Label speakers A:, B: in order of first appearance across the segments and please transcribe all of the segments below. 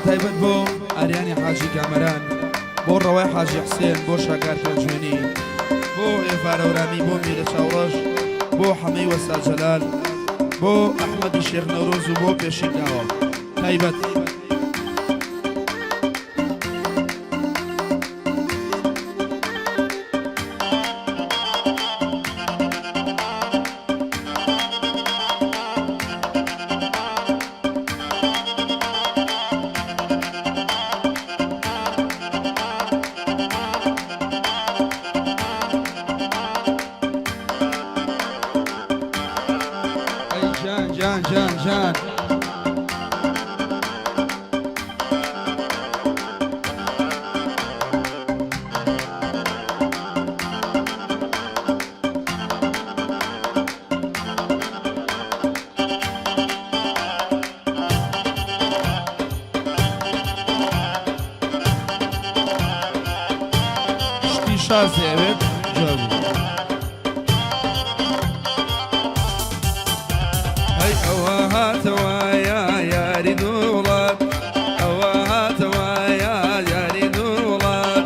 A: تایبەت بۆ ئاریانی حاجی کامەران، بۆ ڕەوای حاجی حسێن، بۆ شاکار پەنجوێنی، بۆ ئێفارە ورامی، بۆ میرە چاوڕەش، بۆ حەمەی وەستا جەلال، بۆ ئەحمەدی شێخ نەورۆز و بۆ پێشین داوە تایبەت. جان شتی شازێ ئەوێت جوابی هاتوا يا ياري دولار أوا هاتوا يا ياري دولار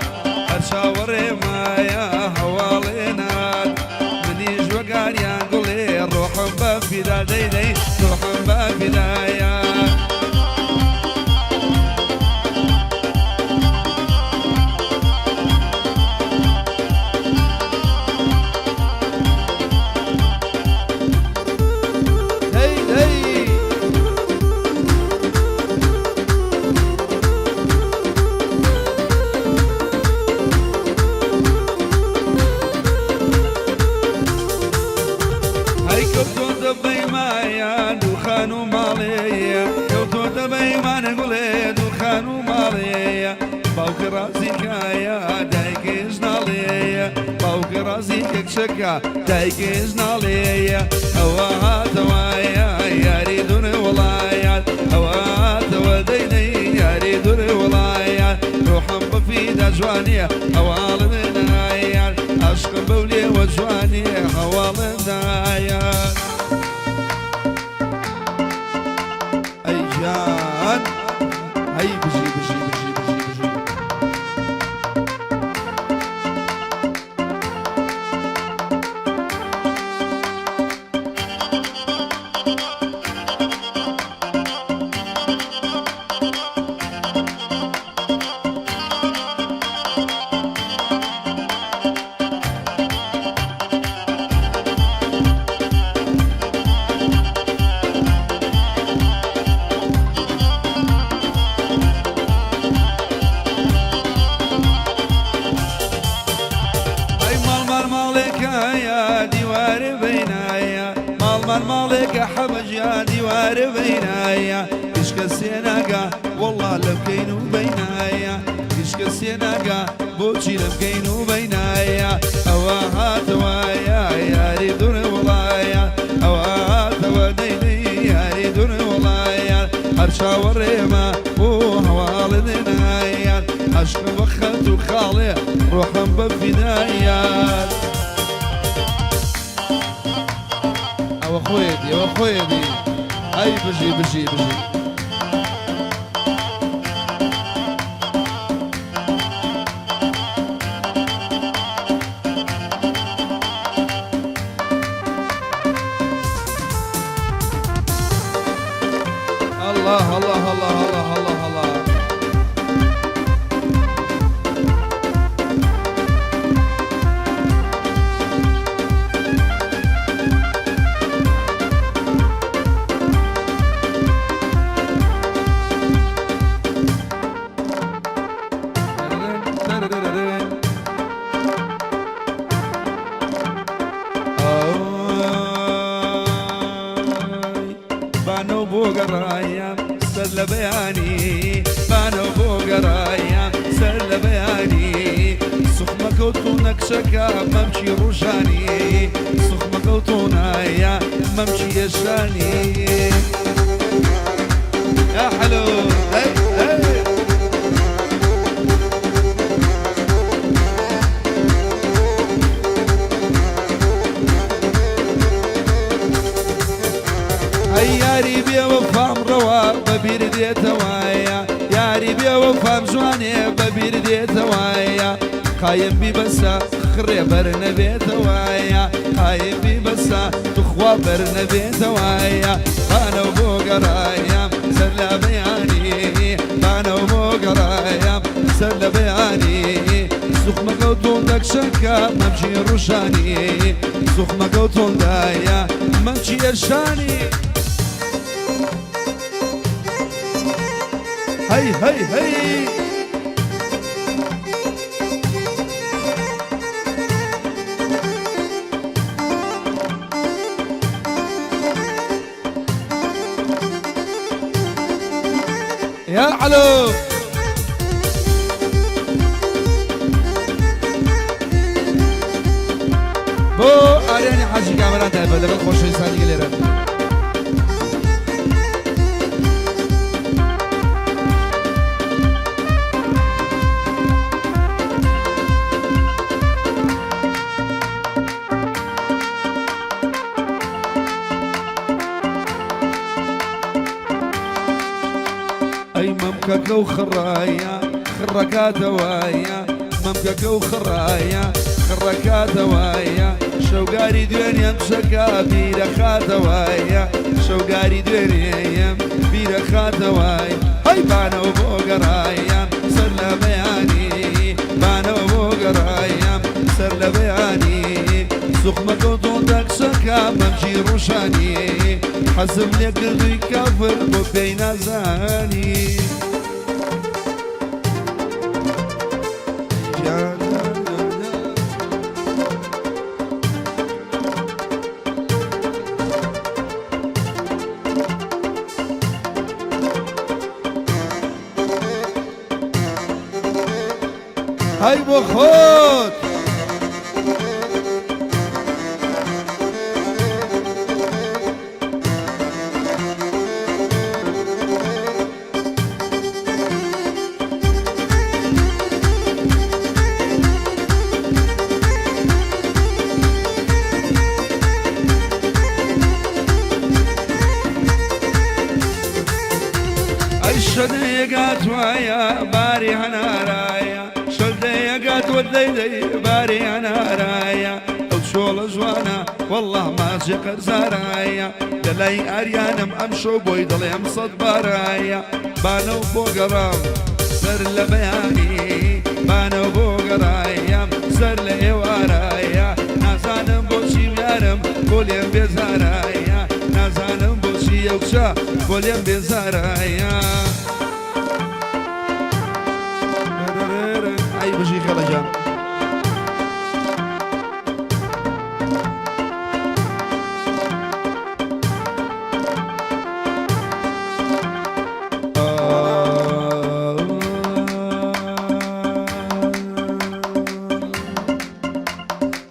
A: أشاور ما يا حوالينات مني جوقار يا قولي روح بفدا دي دي روح بفدا يا شكا دايكيز ناليا هوا هاتوايا ياري دون ولايات هوا هاتوا ديني ياري دون ولايات روحا بفيدا جوانية هوا لمنايا عشق بولي وجوانية هوا لمنايا اي جان هاي بجي بجي بجي بجي بجي مالك حبج يا ديوار بينايا كشك السيناقا والله لبكينو بينايا كشك السيناقا بوشي لبكينو بينايا أواهات وايا يا ريدون ولايا أواهات وديني يا ريدون ولايا هرشا وريما وهوالدنايا عشق وخت وخالي روحا بفدايا وخويدي وخويدي هاي بجي بجي بجي الله الله الله الله الله الله بانو بوغرايا سل بياني بانو بوغرايا سل بياني سخمك وطونك شكا ممشي روشاني سخمك وطونايا ممشي يشاني يا حلو هي هي ياري بيا وفام روا ببير ديتوايا يا یاری بێ وەفام جوانێ بەبیر دێتەوایە قایم بی بەسە خڕێ بەر نەبێتەوایە قایم بی بەسە توخوا بەر نەبێتەوایە بانەو بۆ گەڕایە سەر لە بەیانی بانەو بۆ گەڕایە سەر لە بەیانی سوخمەکەوتۆن دەکشەکە مەمچی ڕوشانی سوخمەکەوتۆندایە مەمچی ئەرشانی هەی هەی هەی يا علو بو آریانی حاجی کامران تایبه لگل خوشوی سالی گلیرن أي ممكك وخرايا خركات وايا ممكك وخرايا خركات وايا شوقاري دنيا مشكا بيرخات وايا شوقاري دنيا بيرخات وايا هاي بانا وبوقرايا سر بياني بانا وبوقرايا سر بياني سخمك وطوندك شكا ممشي روشاني حزم لي قلبي كافر بين زاني هاي بخود شديقات ويا باري انا رايا شديقات وديدي باري انا رايا الشول زوانا والله ما شقر زرايا دلي اريانم امشو بويدلي امصد برايا بانو بوقرام سر لبياني بانو بوقرايا سر لي ورايا نازانم بوشي ميارم كلهم بزرايا نازانم بوشي يوكشا كلهم بزرايا أي بشي خلجان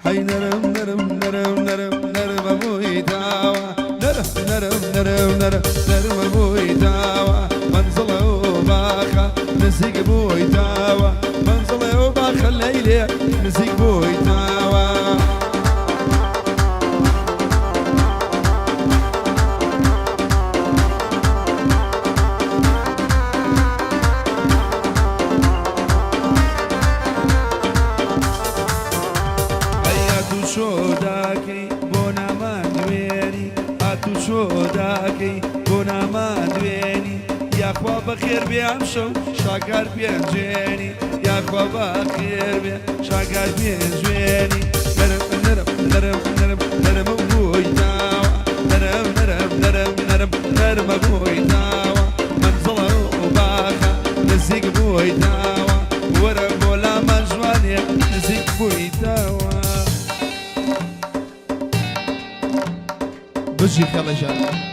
A: هاي نرم نرم نرم نرم نرم أبوي داوى نرم نرم نرم نرم نرم أبوي داوى منزله وباخا نسيق أبوي داوى منزله وباخا الليلة نسيق أبوي داوى شوداكي بونا ما دويني هاتو شوداكي بونا ما دويني يا اخوا بخير بيمشو شاكر بينجيني يا اخوا بخير بي شاكر بينجيني نرم نرم نرم نرم نرم ابوي داوى نرم نرم نرم نرم نرم ابوي داوى منزله وباخا نسيق ابوي داوى ورا بولا مجواني نسيق ابوي داوى بشي خلجان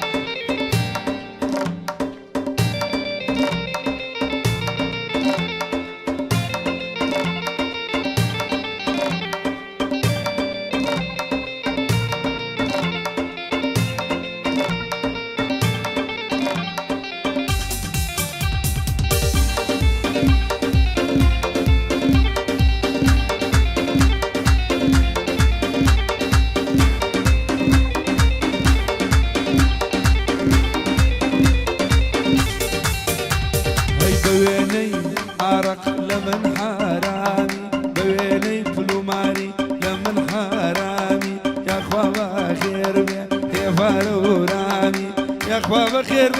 A: خوا بخير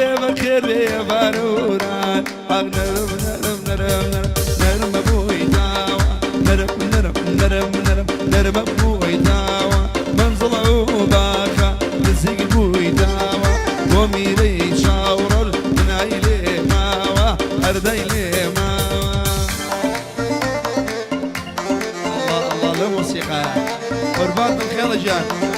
A: بي باروران نرم نرم نرم نرم بوي داوا نرم نرم نرم نرم نرم بوي داوا منزل عوباكا نزق بوي داوا وميري شاورر من عيلي ماوا أرديلي ماوا الله الله للموسيقى قربات الخير جان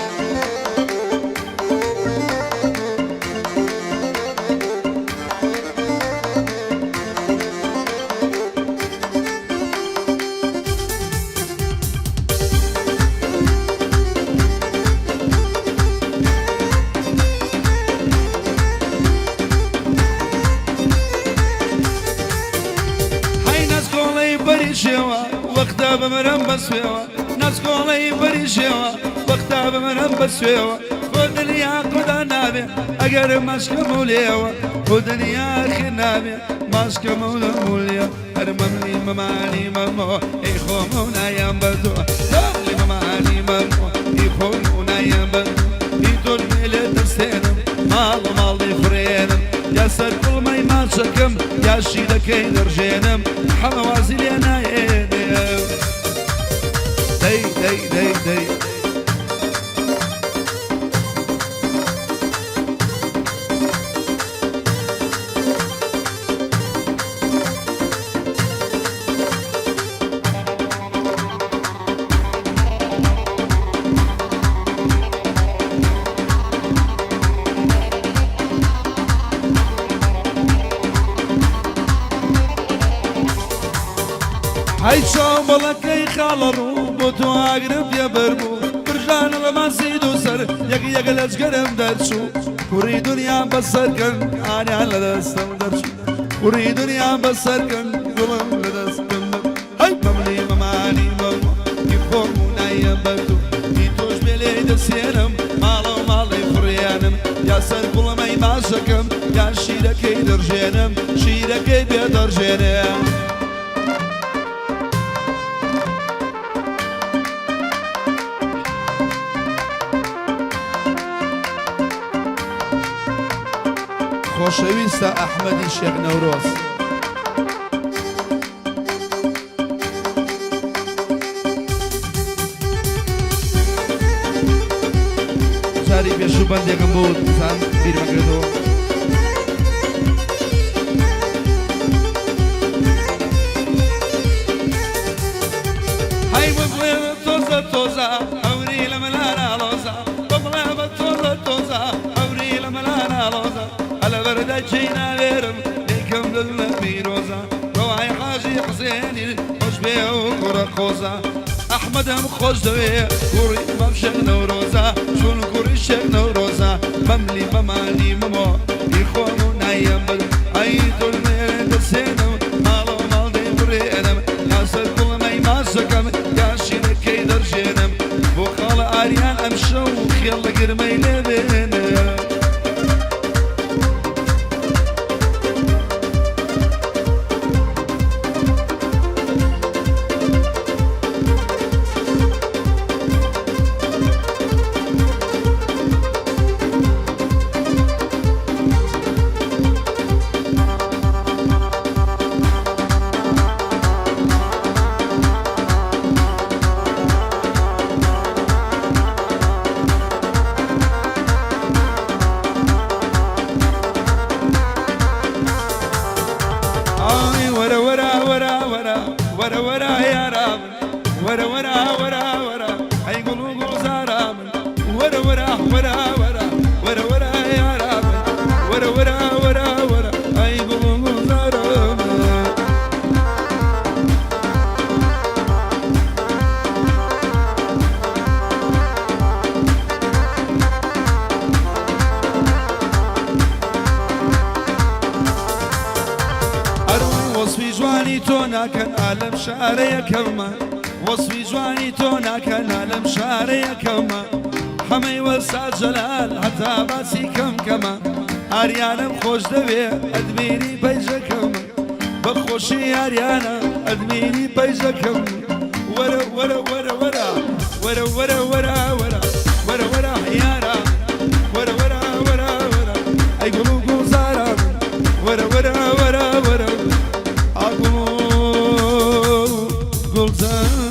A: وقتا بمرم بسويوا ناس كولي بريشوا وقتا بمرم بسويوا خدني قدا نابي اگر ماسك موليوا خدني اخي نابي ماسك موليا ارمملي مماني ممو اخومونا ينبدو لي مماني ممو اخومونا ينبدو يدور ميلة السينم مال فرينم يا سر كل ما يماسكم يا شيدا كين رجينم حموازي لي انا داي داي داي داي هاي شوم بلكي خالرو بوتو اقرب يا بربو برجان رماسي دوسر يق الاشقرم درشو وري دنيا بسركن انا على دستم درشو وري دنيا بسركن قلم لدستم هاي مملي مماني ممو يفهمونا ينبتو يتوش بلي دسينم مالي فريانم يا سر كل ما يماسكم يا شيركي درجينم شيركي بيدرجينم خوشويستا أحمدي شيخ نوروز جاري بيشو بندي قنبوت سان بير مقردو هاي ببليب توزا أوري لملانا لوزا ببليب توزا أوري لملانا لوزا على بردة جينا غيرم ليكم للميروزة روعي حاجي حسيني خوش بيه وكرة خوزة أحمد هم خوش دوية كوري ممشق نوروزة شون كوري شق نوروزة مملي مماني ممو يخونو نايم أيدو الميرين دسينم مالو مال دي برينم ياسر كل ما يماسكم ياشي لكي درجينم بوخال آريان أمشو خيال قرمي لبينم ورا يا رام ورا اي قلوب زارام ورا يا رام ورا اي قلوب زارام وصفي جواني تونا كان عالم شعري كما وصفي جواني تونا كان عالم شعري كما حمي وسع جلال حتى باسي كما آريانا خوش دوي ادميني بيجا كما بخوشي آريانا ادميني بيجا كما ورا يارا ورا اي قلوب دار